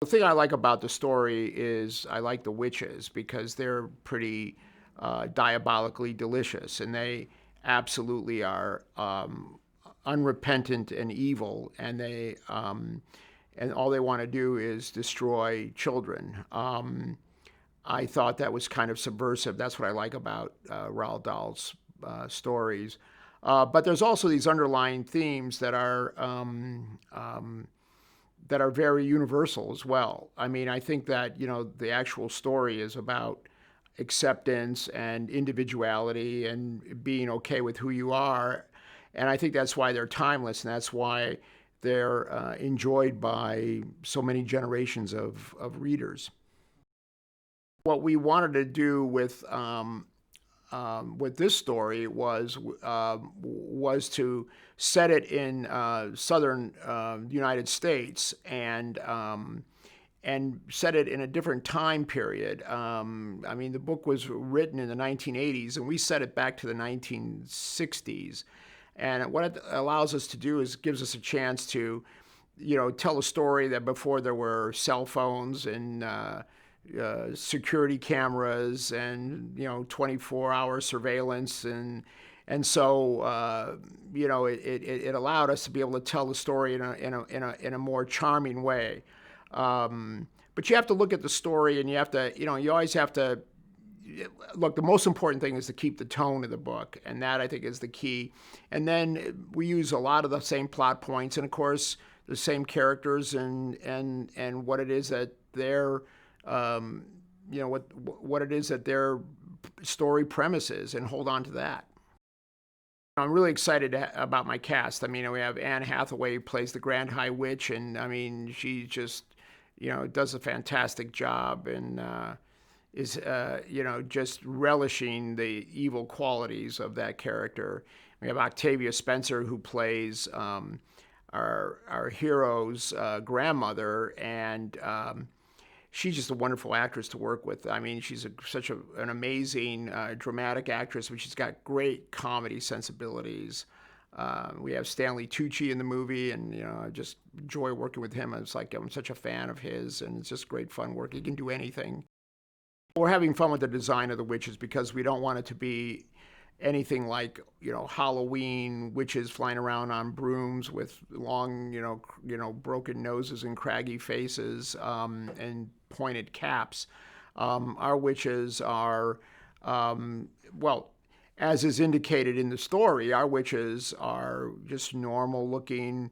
The thing I like about the story is I like the witches because they're pretty diabolically delicious, and they absolutely are unrepentant and evil, and all they want to do is destroy children. I thought that was kind of subversive. That's what I like about Roald Dahl's stories. But there's also these underlying themes that are very universal as well. I mean, I think that the actual story is about acceptance and individuality and being okay with who you are, and I think that's why they're timeless, and that's why they're enjoyed by so many generations of readers. What we wanted to do with this story was to set it in southern United States and set it in a different time period. I mean, the book was written in the 1980s, and we set it back to the 1960s. And what it allows us to do is gives us a chance to, tell a story that before there were cell phones and security cameras and 24-hour surveillance, and so it allowed us to be able to tell the story in a more charming way. But you have to look at the story, and you have to you always have to look. The most important thing is to keep the tone of the book, and that I think is the key. And then we use a lot of the same plot points, and of course the same characters, and what it is that they're what it is that their story premises, and hold on to that. I'm really excited about my cast. I mean, we have Anne Hathaway who plays the Grand High Witch, and I mean, she just, does a fantastic job, and is, just relishing the evil qualities of that character. We have Octavia Spencer who plays our hero's grandmother, and she's just a wonderful actress to work with. I mean, she's such an amazing dramatic actress, but she's got great comedy sensibilities. We have Stanley Tucci in the movie, and I just enjoy working with him. It's like I'm such a fan of his, and it's just great fun work. He can do anything. We're having fun with the design of the witches because we don't want it to be anything like Halloween witches flying around on brooms with long broken noses and craggy faces and pointed caps. Our witches are well, as is indicated in the story, our witches are just normal looking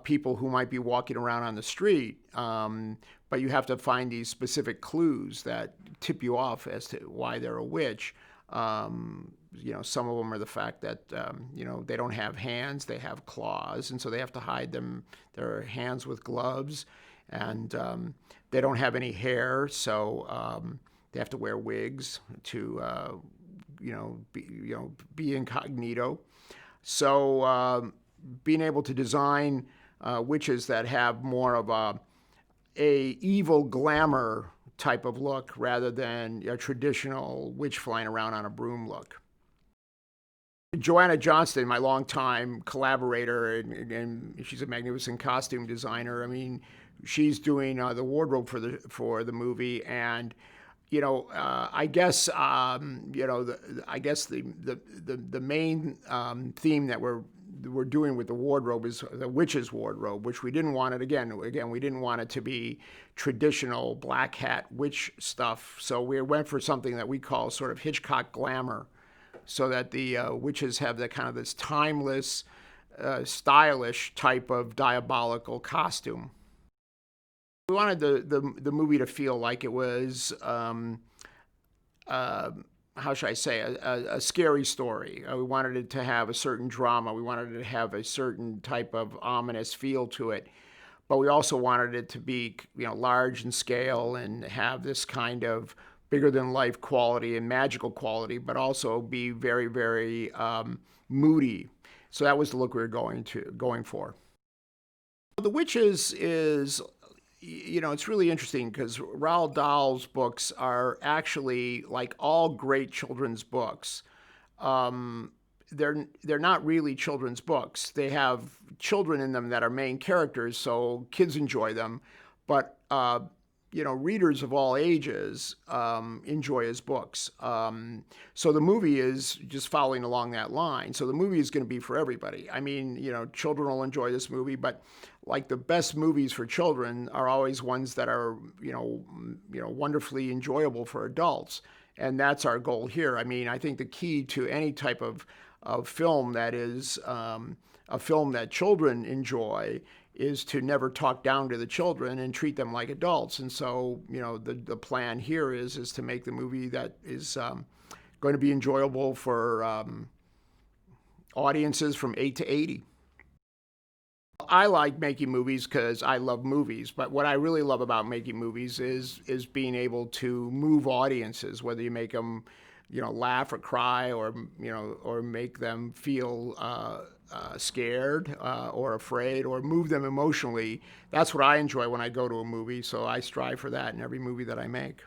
people who might be walking around on the street, but you have to find these specific clues that tip you off as to why they're a witch. Some of them are the fact that they don't have hands, they have claws, and so they have to hide their hands with gloves, and they don't have any hair, so they have to wear wigs to be incognito. So being able to design witches that have more of a evil glamour type of look rather than a traditional witch flying around on a broom look. Joanna Johnston, my longtime collaborator, and she's a magnificent costume designer. I mean, she's doing the wardrobe for the movie, and I guess I guess the main theme that we're doing with the wardrobe is the witch's wardrobe, which we didn't want it again we didn't want it to be traditional black hat witch stuff, so we went for something that we call sort of Hitchcock glamour, so that the witches have that kind of this timeless, stylish type of diabolical costume. We wanted the movie to feel like it was how should I say, a scary story. We wanted it to have a certain drama. We wanted it to have a certain type of ominous feel to it. But we also wanted it to be, large in scale and have this kind of bigger than life quality and magical quality, but also be very, very moody. So that was the look we were going for. The Witches is, it's really interesting because Roald Dahl's books are actually, like all great children's books, they're not really children's books. They have children in them that are main characters, so kids enjoy them. but readers of all ages enjoy his books. So the movie is just following along that line. So the movie is going to be for everybody. I mean, children will enjoy this movie, but like the best movies for children are always ones that are, wonderfully enjoyable for adults. And that's our goal here. I mean, I think the key to any type of film that is a film that children enjoy is to never talk down to the children and treat them like adults. And so, the plan here is to make the movie that is going to be enjoyable for audiences from 8 to 80. I like making movies because I love movies, but what I really love about making movies is being able to move audiences, whether you make them, laugh or cry, or or make them feel scared or afraid, or move them emotionally. That's what I enjoy when I go to a movie, so I strive for that in every movie that I make.